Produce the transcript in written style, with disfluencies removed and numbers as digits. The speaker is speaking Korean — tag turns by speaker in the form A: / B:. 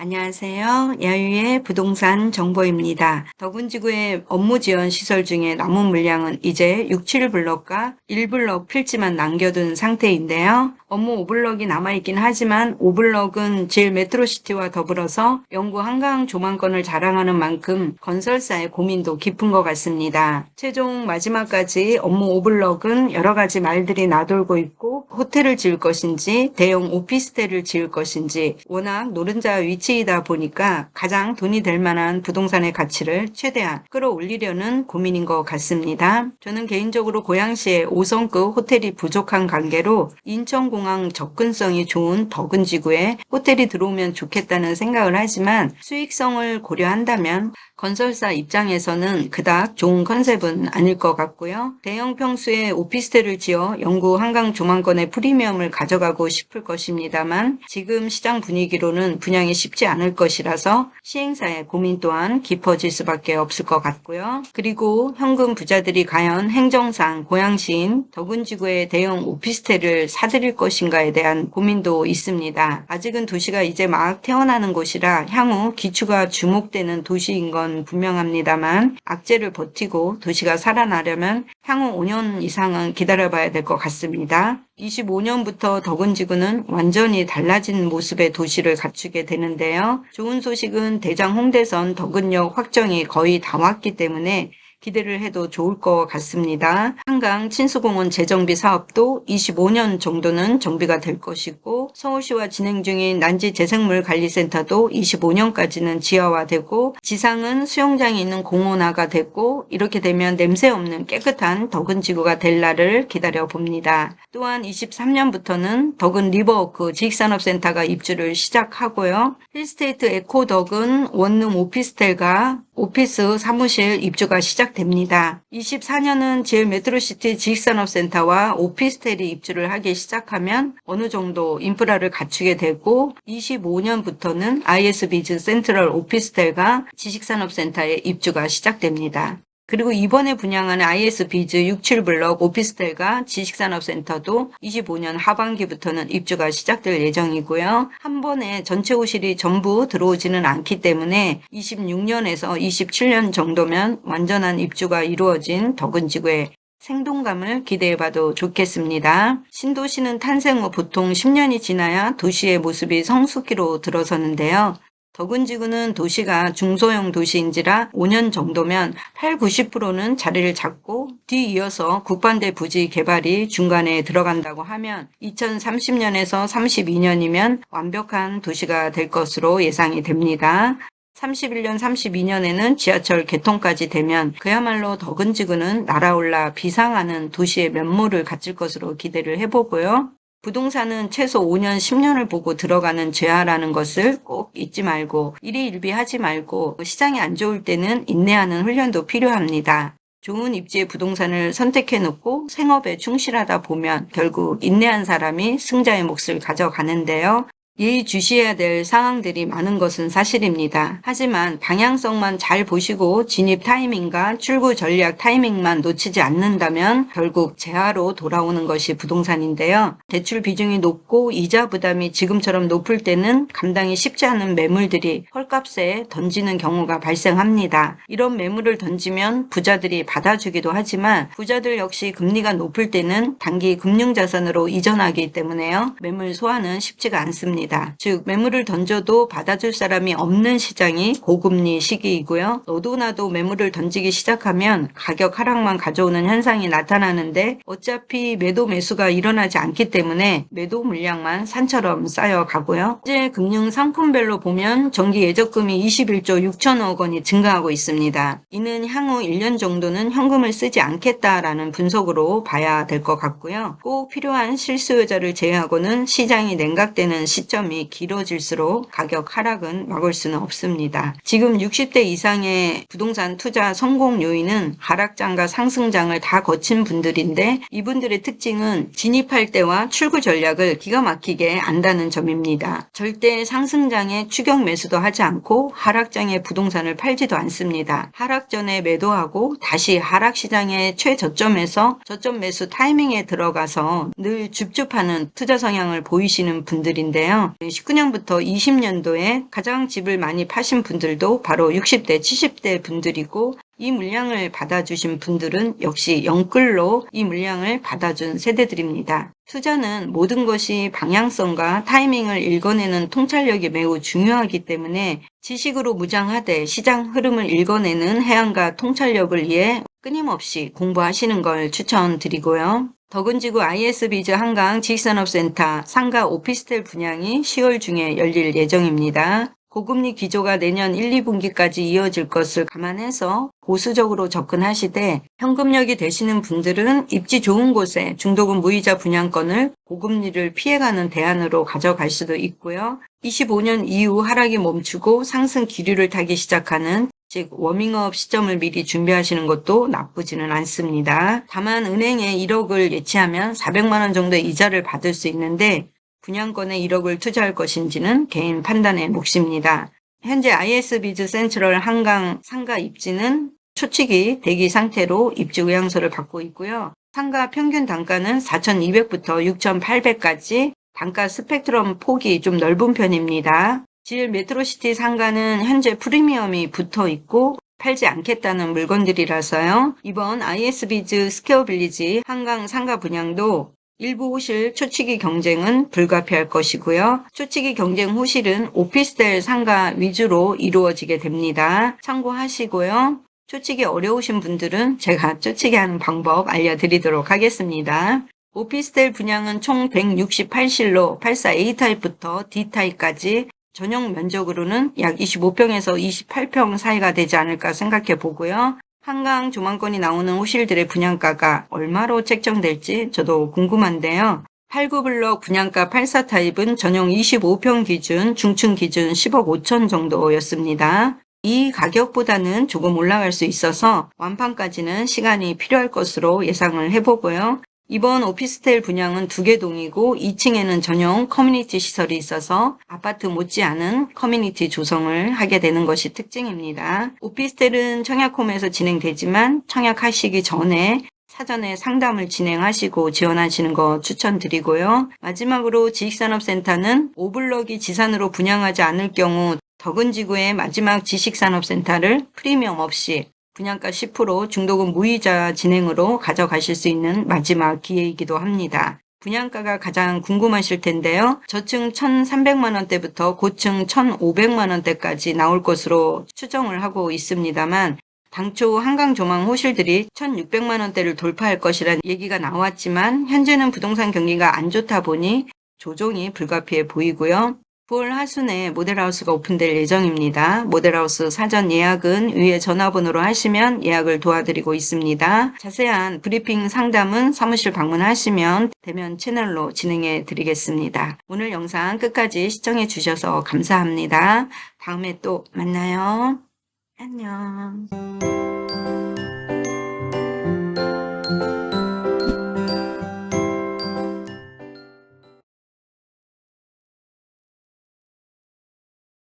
A: 안녕하세요. 야유의 부동산 정보입니다. 더군지구의 업무 지원 시설 중에 남은 물량은 이제 6, 7블럭과 1블럭 필지만 남겨둔 상태인데요. 업무 5블럭이 남아있긴 하지만 5블럭은 제일 메트로시티와 더불어서 영구 한강 조망권을 자랑하는 만큼 건설사의 고민도 깊은 것 같습니다. 최종 마지막까지 업무 5블럭은 여러 가지 말들이 나돌고 있고 호텔을 지을 것인지 대형 오피스텔을 지을 것인지 워낙 노른자 위치이다 보니까 가장 돈이 될 만한 부동산의 가치를 최대한 끌어올리려는 고민인 것 같습니다. 저는 개인적으로 고양시에 5성급 호텔이 부족한 관계로 인천공항 접근성이 좋은 덕은지구에 호텔이 들어오면 좋겠다는 생각을 하지만 수익성을 고려한다면 건설사 입장에서는 그닥 좋은 컨셉은 아닐 것 같고요. 대형 평수의 오피스텔을 지어 영구 한강 조망권의 프리미엄을 가져가고 싶을 것입니다만 지금 시장 분위기로는 분양이 쉽지 않을 것이라서 시행사의 고민 또한 깊어질 수밖에 없을 것 같고요. 그리고 현금 부자들이 과연 행정상 고양시인 덕은지구의 대형 오피스텔을 사들일 것인가에 대한 고민도 있습니다. 아직은 도시가 이제 막 태어나는 곳이라 향후 기축가 주목되는 도시인 건 분명합니다만 악재를 버티고 도시가 살아나려면 향후 5년 이상은 기다려봐야 될 것 같습니다. 25년부터 덕은지구는 완전히 달라진 모습의 도시를 갖추게 되는데요. 좋은 소식은 대장 홍대선 덕은역 확정이 거의 다 왔기 때문에 기대를 해도 좋을 것 같습니다. 한강 친수공원 재정비 사업도 25년 정도는 정비가 될 것이고 서울시와 진행 중인 난지 재생물 관리센터도 25년까지는 지하화되고 지상은 수영장이 있는 공원화가 됐고 이렇게 되면 냄새 없는 깨끗한 덕은지구가 될 날을 기다려 봅니다. 또한 23년부터는 덕은 리버워크 지식산업센터가 입주를 시작하고요. 힐스테이트 에코덕은 원룸 오피스텔과 오피스 사무실 입주가 시작됩니다. 24년은 제일 메트로시티 지식산업센터와 오피스텔이 입주를 하기 시작하면 어느 정도 인프라를 갖추게 되고 25년부터는 IS비즈 센트럴 오피스텔과 지식산업센터의 입주가 시작됩니다. 그리고 이번에 분양하는 IS비즈 6, 7블럭 오피스텔과 지식산업센터도 25년 하반기부터는 입주가 시작될 예정이고요. 한 번에 전체 호실이 전부 들어오지는 않기 때문에 26년에서 27년 정도면 완전한 입주가 이루어진 덕은지구의 생동감을 기대해봐도 좋겠습니다. 신도시는 탄생 후 보통 10년이 지나야 도시의 모습이 성숙기로 들어서는데요. 덕은지구는 도시가 중소형 도시인지라 5년 정도면 8, 90%는 자리를 잡고 뒤이어서 국반대 부지 개발이 중간에 들어간다고 하면 2030년에서 32년이면 완벽한 도시가 될 것으로 예상이 됩니다. 31년, 32년에는 지하철 개통까지 되면 그야말로 덕은지구는 날아올라 비상하는 도시의 면모를 갖출 것으로 기대를 해보고요. 부동산은 최소 5년, 10년을 보고 들어가는 죄화라는 것을 꼭 잊지 말고 일희일비하지 말고 시장이 안 좋을 때는 인내하는 훈련도 필요합니다. 좋은 입지의 부동산을 선택해놓고 생업에 충실하다 보면 결국 인내한 사람이 승자의 몫을 가져가는데요. 예의주시해야 될 상황들이 많은 것은 사실입니다. 하지만 방향성만 잘 보시고 진입 타이밍과 출구 전략 타이밍만 놓치지 않는다면 결국 재하로 돌아오는 것이 부동산인데요. 대출 비중이 높고 이자 부담이 지금처럼 높을 때는 감당이 쉽지 않은 매물들이 헐값에 던지는 경우가 발생합니다. 이런 매물을 던지면 부자들이 받아주기도 하지만 부자들 역시 금리가 높을 때는 단기 금융자산으로 이전하기 때문에요. 매물 소화는 쉽지가 않습니다. 즉 매물을 던져도 받아줄 사람이 없는 시장이 고금리 시기이고요. 너도 나도 매물을 던지기 시작하면 가격 하락만 가져오는 현상이 나타나는데 어차피 매도 매수가 일어나지 않기 때문에 매도 물량만 산처럼 쌓여가고요. 현재 금융 상품별로 보면 정기 예적금이 21조 6천억 원이 증가하고 있습니다. 이는 향후 1년 정도는 현금을 쓰지 않겠다라는 분석으로 봐야 될 것 같고요. 꼭 필요한 실수요자를 제외하고는 시장이 냉각되는 시점이 길어질수록 가격 하락은 막을 수는 없습니다. 지금 60대 이상의 부동산 투자 성공 요인은 하락장과 상승장을 다 거친 분들인데 이분들의 특징은 진입할 때와 출구 전략을 기가 막히게 안다는 점입니다. 절대 상승장에 추격 매수도 하지 않고 하락장에 부동산을 팔지도 않습니다. 하락 전에 매도하고 다시 하락시장의 최저점에서 저점 매수 타이밍에 들어가서 늘 줍줍하는 투자 성향을 보이시는 분들인데요. 있는데요. 19년부터 20년도에 가장 집을 많이 파신 분들도 바로 60대, 70대 분들이고 이 물량을 받아주신 분들은 역시 영끌로 이 물량을 받아준 세대들입니다. 투자는 모든 것이 방향성과 타이밍을 읽어내는 통찰력이 매우 중요하기 때문에 지식으로 무장하되 시장 흐름을 읽어내는 해안과 통찰력을 위해 끊임없이 공부하시는 걸 추천드리고요. 덕은지구 IS비즈 한강 지식산업센터 상가 오피스텔 분양이 10월 중에 열릴 예정입니다. 고금리 기조가 내년 1, 2분기까지 이어질 것을 감안해서 보수적으로 접근하시되 현금력이 되시는 분들은 입지 좋은 곳에 중도금 무이자 분양권을 고금리를 피해가는 대안으로 가져갈 수도 있고요. 25년 이후 하락이 멈추고 상승 기류를 타기 시작하는 즉 워밍업 시점을 미리 준비하시는 것도 나쁘지는 않습니다. 다만 은행에 1억을 예치하면 400만 원 정도의 이자를 받을 수 있는데 분양권에 1억을 투자할 것인지는 개인 판단의 몫입니다. 현재 IS비즈 센트럴 한강 상가 입지는 초치기 대기 상태로 입지 의향서를 받고 있고요. 상가 평균 단가는 4,200부터 6,800까지 단가 스펙트럼 폭이 좀 넓은 편입니다. 질 메트로시티 상가는 현재 프리미엄이 붙어 있고 팔지 않겠다는 물건들이라서요. 이번 IS비즈 스퀘어 빌리지 한강 상가 분양도 일부 호실 초치기 경쟁은 불가피할 것이고요. 초치기 경쟁 호실은 오피스텔 상가 위주로 이루어지게 됩니다. 참고하시고요. 초치기 어려우신 분들은 제가 초치기 하는 방법 알려드리도록 하겠습니다. 오피스텔 분양은 총 168실로 84A타입부터 D타입까지 전용 면적으로는 약 25평에서 28평 사이가 되지 않을까 생각해 보고요. 한강 조망권이 나오는 호실들의 분양가가 얼마로 책정될지 저도 궁금한데요. 89블럭 분양가 84타입은 전용 25평 기준, 중층 기준 10억 5천 정도였습니다. 이 가격보다는 조금 올라갈 수 있어서 완판까지는 시간이 필요할 것으로 예상을 해보고요. 이번 오피스텔 분양은 2개 동이고 2층에는 전용 커뮤니티 시설이 있어서 아파트 못지않은 커뮤니티 조성을 하게 되는 것이 특징입니다. 오피스텔은 청약홈에서 진행되지만 청약하시기 전에 사전에 상담을 진행하시고 지원하시는 거 추천드리고요. 마지막으로 지식산업센터는 5블럭이 지산으로 분양하지 않을 경우 덕은지구의 마지막 지식산업센터를 프리미엄 없이 분양가 10% 중도금 무이자 진행으로 가져가실 수 있는 마지막 기회이기도 합니다. 분양가가 가장 궁금하실 텐데요. 저층 1,300만 원대부터 고층 1,500만 원대까지 나올 것으로 추정을 하고 있습니다만 당초 한강 조망 호실들이 1,600만 원대를 돌파할 것이라는 얘기가 나왔지만 현재는 부동산 경기가 안 좋다 보니 조정이 불가피해 보이고요. 9월 하순에 모델하우스가 오픈될 예정입니다. 모델하우스 사전 예약은 위에 전화번호로 하시면 예약을 도와드리고 있습니다. 자세한 브리핑 상담은 사무실 방문하시면 대면 채널로 진행해 드리겠습니다. 오늘 영상 끝까지 시청해 주셔서 감사합니다. 다음에 또 만나요. 안녕.